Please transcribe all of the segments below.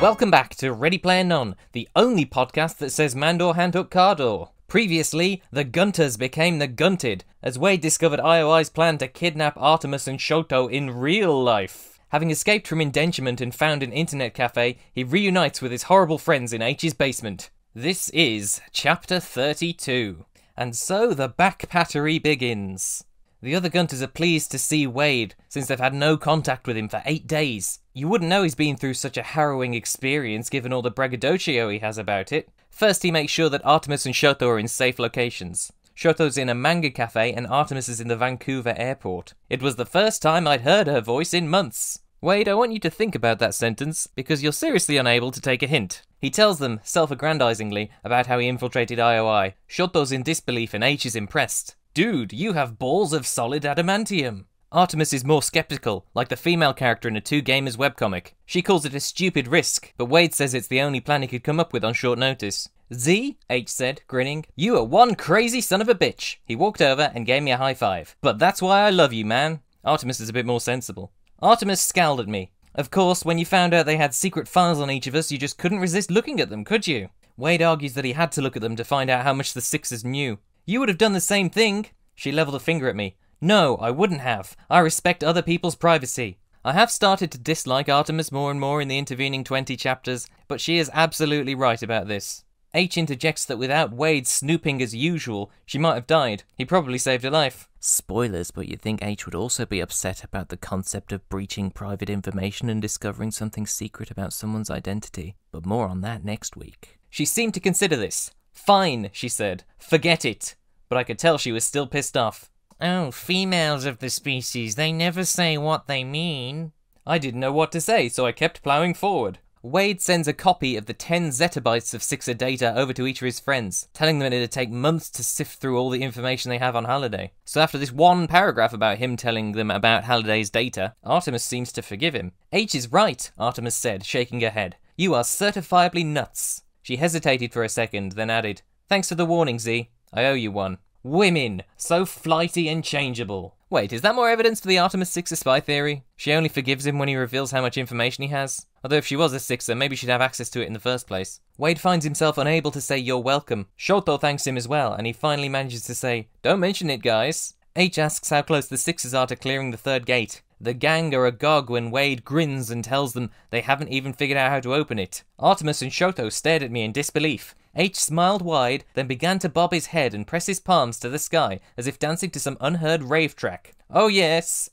Welcome back to Ready Player None, the only podcast that says Mandor hand up Cardor. Previously, the Gunters became the Gunted, as Wade discovered IOI's plan to kidnap Artemis and Shoto in real life. Having escaped from indenturement and found an internet cafe, he reunites with his horrible friends in H's basement. This is Chapter 32. And so the backpattery begins. The other Gunters are pleased to see Wade, since they've had no contact with him for 8 days. You wouldn't know he's been through such a harrowing experience given all the braggadocio he has about it. First he makes sure that Artemis and Shoto are in safe locations. Shoto's in a manga cafe and Artemis is in the Vancouver airport. It was the first time I'd heard her voice in months. Wade, I want you to think about that sentence, because you're seriously unable to take a hint. He tells them, self-aggrandizingly, about how he infiltrated IOI. Shoto's in disbelief and H is impressed. Dude, you have balls of solid adamantium. Artemis is more skeptical, like the female character in a Two Gamers webcomic. She calls it a stupid risk, but Wade says it's the only plan he could come up with on short notice. Z, H said, grinning, you are one crazy son of a bitch. He walked over and gave me a high five. But that's why I love you, man. Artemis is a bit more sensible. Artemis scowled at me. Of course, when you found out they had secret files on each of us, you just couldn't resist looking at them, could you? Wade argues that he had to look at them to find out how much the Sixers knew. You would have done the same thing. She levelled a finger at me. No, I wouldn't have. I respect other people's privacy. I have started to dislike Artemis more and more in the intervening 20 chapters, but she is absolutely right about this. H interjects that without Wade snooping as usual, she might have died. He probably saved her life. Spoilers, but you'd think H would also be upset about the concept of breaching private information and discovering something secret about someone's identity. But more on that next week. She seemed to consider this. Fine, she said. Forget it. But I could tell she was still pissed off. Oh, females of the species, they never say what they mean. I didn't know what to say, so I kept ploughing forward. Wade sends a copy of the 10 zettabytes of Sixer data over to each of his friends, telling them it'd take months to sift through all the information they have on Halliday. So after this one paragraph about him telling them about Halliday's data, Artemis seems to forgive him. H is right, Artemis said, shaking her head. You are certifiably nuts. She hesitated for a second, then added, thanks for the warning, Z. I owe you one. Women, so flighty and changeable. Wait, is that more evidence for the Artemis Sixer spy theory? She only forgives him when he reveals how much information he has? Although if she was a Sixer, maybe she'd have access to it in the first place. Wade finds himself unable to say you're welcome. Shoto thanks him as well, and he finally manages to say, don't mention it, guys. H asks how close the Sixers are to clearing the third gate. The gang are agog when Wade grins and tells them they haven't even figured out how to open it. Artemis and Shoto stared at me in disbelief. H smiled wide, then began to bob his head and press his palms to the sky, as if dancing to some unheard rave track. Oh yes,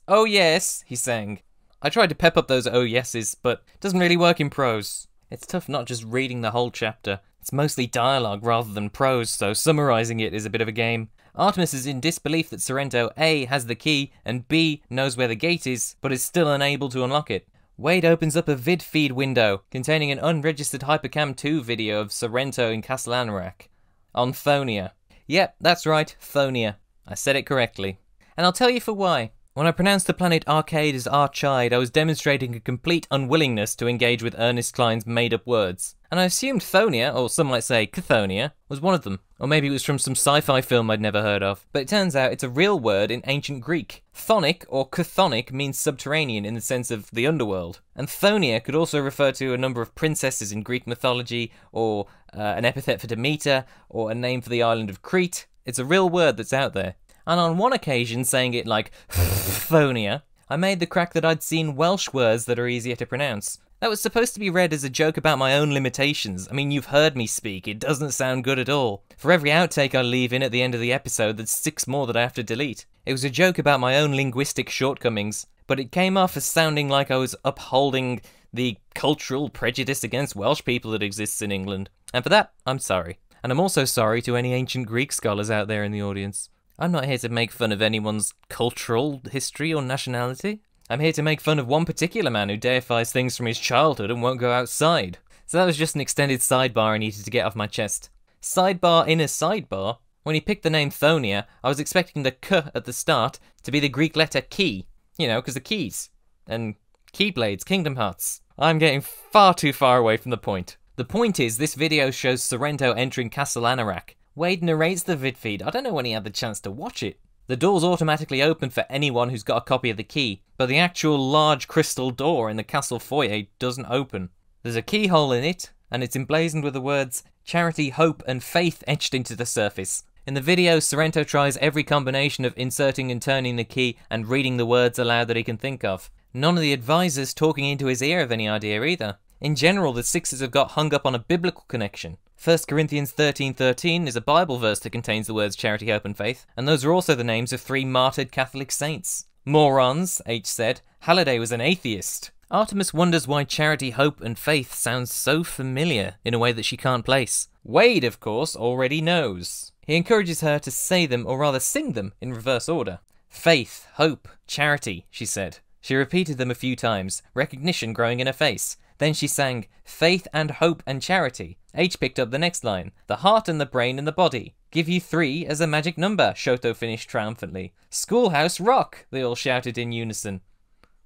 he sang. I tried to pep up those oh yeses, but it doesn't really work in prose. It's tough not just reading the whole chapter. It's mostly dialogue rather than prose, so summarising it is a bit of a game. Artemis is in disbelief that Sorrento A has the key and B knows where the gate is, but is still unable to unlock it. Wade opens up a vid feed window containing an unregistered Hypercam 2 video of Sorrento in Castle Anorak. On Thonia. Yep, that's right, Thonia. I said it correctly. And I'll tell you for why. When I pronounced the planet Arcade as Archide, I was demonstrating a complete unwillingness to engage with Ernest Cline's made-up words. And I assumed Thonia, or some might say Cathonia, was one of them. Or maybe it was from some sci-fi film I'd never heard of. But it turns out it's a real word in ancient Greek. Chthonic, or chthonic, means subterranean in the sense of the underworld. And Thonia could also refer to a number of princesses in Greek mythology, or an epithet for Demeter, or a name for the island of Crete. It's a real word that's out there. And on one occasion, saying it like Thonia, I made the crack that I'd seen Welsh words that are easier to pronounce. That was supposed to be read as a joke about my own limitations. I mean, you've heard me speak, it doesn't sound good at all. For every outtake I leave in at the end of the episode, there's 6 more that I have to delete. It was a joke about my own linguistic shortcomings, but it came off as sounding like I was upholding the cultural prejudice against Welsh people that exists in England. And for that, I'm sorry. And I'm also sorry to any ancient Greek scholars out there in the audience. I'm not here to make fun of anyone's cultural history or nationality. I'm here to make fun of one particular man who deifies things from his childhood and won't go outside. So that was just an extended sidebar I needed to get off my chest. Sidebar in a sidebar? When he picked the name Thonia, I was expecting the K at the start to be the Greek letter key. You know, because the keys. And Keyblades, Kingdom Hearts. I'm getting far too far away from the point. The point is, this video shows Sorrento entering Castle Anorak. Wade narrates the vid feed. I don't know when he had the chance to watch it. The door's automatically open for anyone who's got a copy of the key, but the actual large crystal door in the castle foyer doesn't open. There's a keyhole in it, and it's emblazoned with the words charity, hope, and faith etched into the surface. In the video, Sorrento tries every combination of inserting and turning the key and reading the words aloud that he can think of. None of the advisors talking into his ear have any idea either. In general, the Sixers have got hung up on a biblical connection. 1 Corinthians 13:13 is a Bible verse that contains the words charity, hope, and faith, and those are also the names of 3 martyred Catholic saints. Morons, H said. Halliday was an atheist. Artemis wonders why charity, hope, and faith sounds so familiar in a way that she can't place. Wade, of course, already knows. He encourages her to say them, or rather sing them, in reverse order. Faith, hope, charity, she said. She repeated them a few times, recognition growing in her face. Then she sang, faith and hope and charity. H picked up the next line, the heart and the brain and the body. Give you 3 as a magic number, Shoto finished triumphantly. Schoolhouse Rock, they all shouted in unison.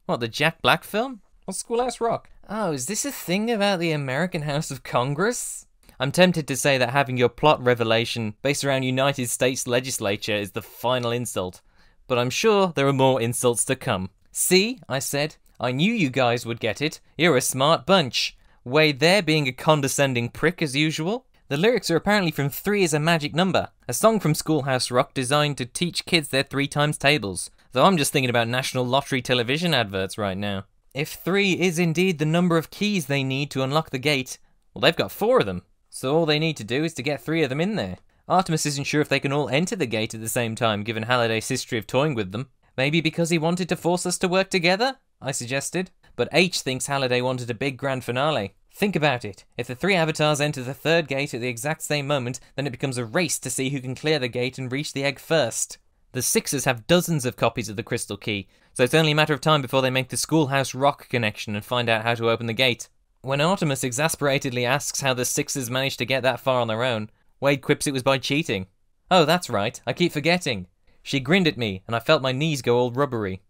What, the Jack Black film? What's Schoolhouse Rock? Oh, is this a thing about the American House of Congress? I'm tempted to say that having your plot revelation based around United States legislature is the final insult, but I'm sure there are more insults to come. See, I said, I knew you guys would get it. You're a smart bunch. Wade there being a condescending prick as usual. The lyrics are apparently from 3 is a magic number, a song from Schoolhouse Rock designed to teach kids their 3 times tables, though I'm just thinking about National Lottery television adverts right now. If 3 is indeed the number of keys they need to unlock the gate, well, they've got 4 of them, so all they need to do is to get 3 of them in there. Artemis isn't sure if they can all enter the gate at the same time, given Halliday's history of toying with them. Maybe because he wanted to force us to work together? I suggested. But H thinks Halliday wanted a big grand finale. Think about it. If the 3 avatars enter the 3rd gate at the exact same moment, then it becomes a race to see who can clear the gate and reach the egg first. The Sixers have dozens of copies of the crystal key, so it's only a matter of time before they make the Schoolhouse Rock connection and find out how to open the gate. When Artemis exasperatedly asks how the Sixers managed to get that far on their own, Wade quips it was by cheating. Oh, that's right, I keep forgetting. She grinned at me, and I felt my knees go all rubbery.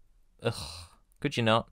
Ugh, could you not?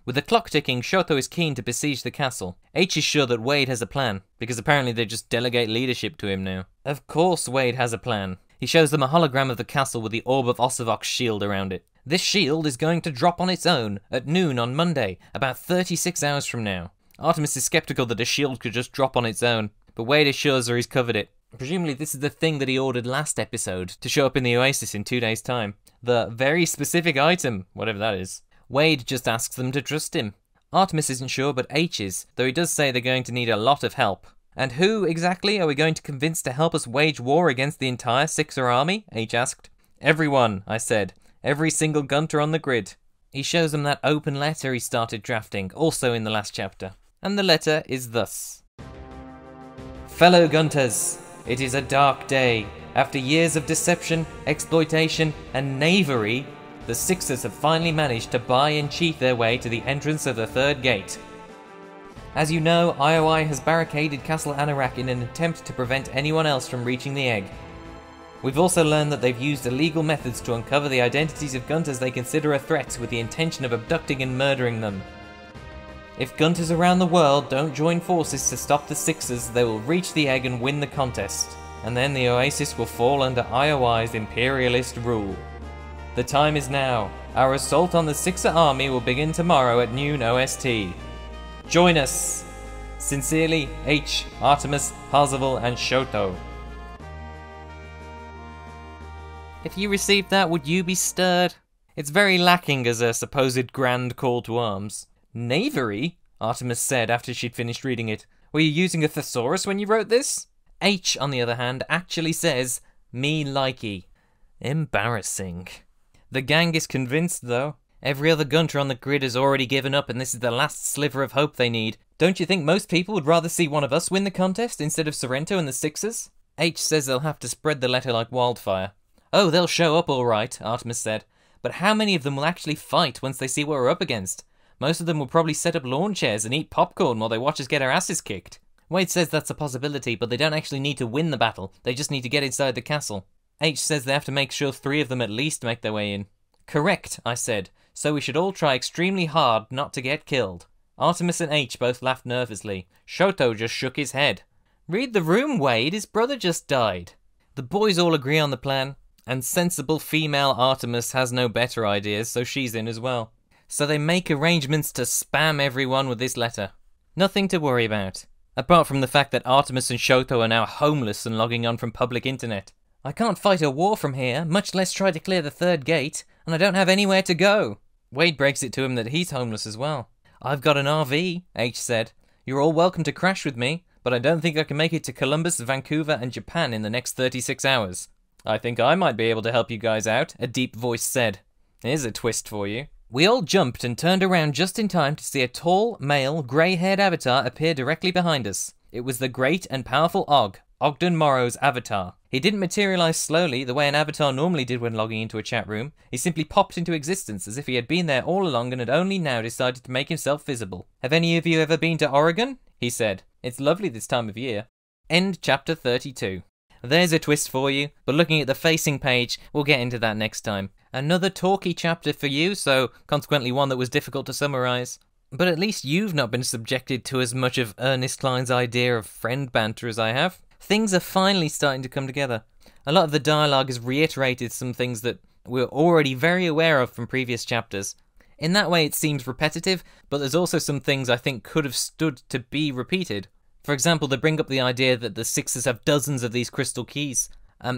With the clock ticking, Shoto is keen to besiege the castle. H is sure that Wade has a plan, because apparently they just delegate leadership to him now. Of course Wade has a plan. He shows them a hologram of the castle with the Orb of Osivok's shield around it. This shield is going to drop on its own at noon on Monday, about 36 hours from now. Artemis is skeptical that a shield could just drop on its own, but Wade assures her he's covered it. Presumably this is the thing that he ordered last episode to show up in the Oasis in 2 days' time. The very specific item, whatever that is. Wade just asks them to trust him. Artemis isn't sure, but H is, though he does say they're going to need a lot of help. And who, exactly, are we going to convince to help us wage war against the entire Sixer army? H asked. Everyone, I said. Every single Gunter on the grid. He shows them that open letter he started drafting, also in the last chapter. And the letter is thus. Fellow Gunters, it is a dark day. After years of deception, exploitation, and knavery, the Sixers have finally managed to buy and cheat their way to the entrance of the 3rd gate. As you know, IOI has barricaded Castle Anorak in an attempt to prevent anyone else from reaching the egg. We've also learned that they've used illegal methods to uncover the identities of Gunters they consider a threat with the intention of abducting and murdering them. If Gunters around the world don't join forces to stop the Sixers, they will reach the egg and win the contest, and then the Oasis will fall under IOI's imperialist rule. The time is now. Our assault on the Sixer army will begin tomorrow at noon OST. Join us! Sincerely, H, Artemis, Parzival, and Shoto. If you received that, would you be stirred? It's very lacking as a supposed grand call to arms. Knavery? Artemis said after she'd finished reading it. Were you using a thesaurus when you wrote this? H, on the other hand, actually says, me likey. Embarrassing. The gang is convinced, though. Every other Gunter on the grid has already given up, and this is the last sliver of hope they need. Don't you think most people would rather see one of us win the contest instead of Sorrento and the Sixers? H says they'll have to spread the letter like wildfire. Oh, they'll show up all right, Artemis said. But how many of them will actually fight once they see what we're up against? Most of them will probably set up lawn chairs and eat popcorn while they watch us get our asses kicked. Wade says that's a possibility, but they don't actually need to win the battle. They just need to get inside the castle. H says they have to make sure 3 of them at least make their way in. Correct, I said. So we should all try extremely hard not to get killed. Artemis and H both laughed nervously. Shoto just shook his head. Read the room, Wade. His brother just died. The boys all agree on the plan, and sensible female Artemis has no better ideas, so she's in as well. So they make arrangements to spam everyone with this letter. Nothing to worry about, apart from the fact that Artemis and Shoto are now homeless and logging on from public internet. I can't fight a war from here, much less try to clear the third gate, and I don't have anywhere to go. Wade breaks it to him that he's homeless as well. I've got an RV, H said. You're all welcome to crash with me, but I don't think I can make it to Columbus, Vancouver, and Japan in the next 36 hours. I think I might be able to help you guys out, a deep voice said. Here's a twist for you. We all jumped and turned around just in time to see a tall, male, grey-haired avatar appear directly behind us. It was the great and powerful Ogden Morrow's avatar. He didn't materialise slowly the way an avatar normally did when logging into a chat room. He simply popped into existence as if he had been there all along and had only now decided to make himself visible. Have any of you ever been to Oregon? He said. It's lovely this time of year. End chapter 32. There's a twist for you, but looking at the facing page, we'll get into that next time. Another talky chapter for you, so consequently one that was difficult to summarise. But at least you've not been subjected to as much of Ernest Cline's idea of friend banter as I have. Things are finally starting to come together. A lot of the dialogue has reiterated some things that we're already very aware of from previous chapters. In that way it seems repetitive, but there's also some things I think could have stood to be repeated. For example, they bring up the idea that the Sixers have dozens of these crystal keys.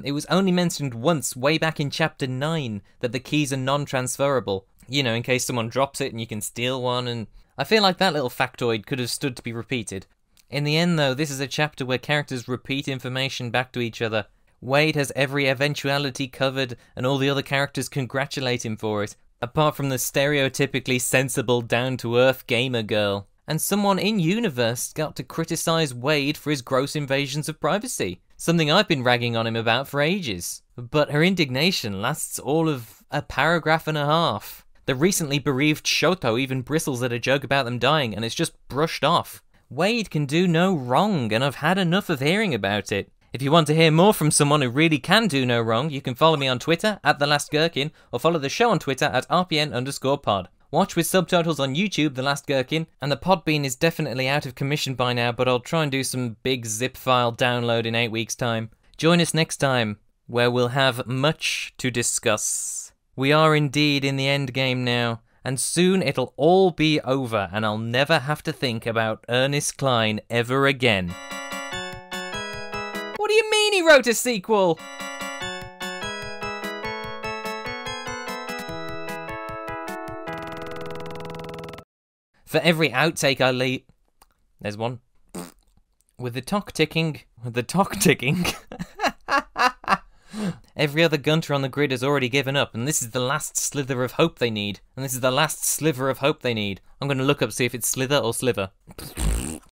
It was only mentioned once, way back in chapter 9, that the keys are non-transferable. You know, in case someone drops it and you can steal one, and I feel like that little factoid could have stood to be repeated. In the end, though, this is a chapter where characters repeat information back to each other. Wade has every eventuality covered, and all the other characters congratulate him for it, apart from the stereotypically sensible, down-to-earth gamer girl. And someone in-universe got to criticise Wade for his gross invasions of privacy, something I've been ragging on him about for ages. But her indignation lasts all of a paragraph and a half. The recently bereaved Shoto even bristles at a joke about them dying, and it's just brushed off. Wade can do no wrong, and I've had enough of hearing about it. If you want to hear more from someone who really can do no wrong, you can follow me on Twitter, @TheLastGherkin, or follow the show on Twitter, @RPN_pod. Watch with subtitles on YouTube, The Last Gherkin, and the Podbean is definitely out of commission by now, but I'll try and do some big zip file download in 8 weeks' time. Join us next time, where we'll have much to discuss. We are indeed in the end game now, and soon it'll all be over, and I'll never have to think about Ernest Cline ever again. What do you mean he wrote a sequel? For every outtake I leave... There's one. With the clock ticking... Every other gunter on the grid has already given up, and this is the last slither of hope they need. I'm going to look up, see if it's slither or sliver.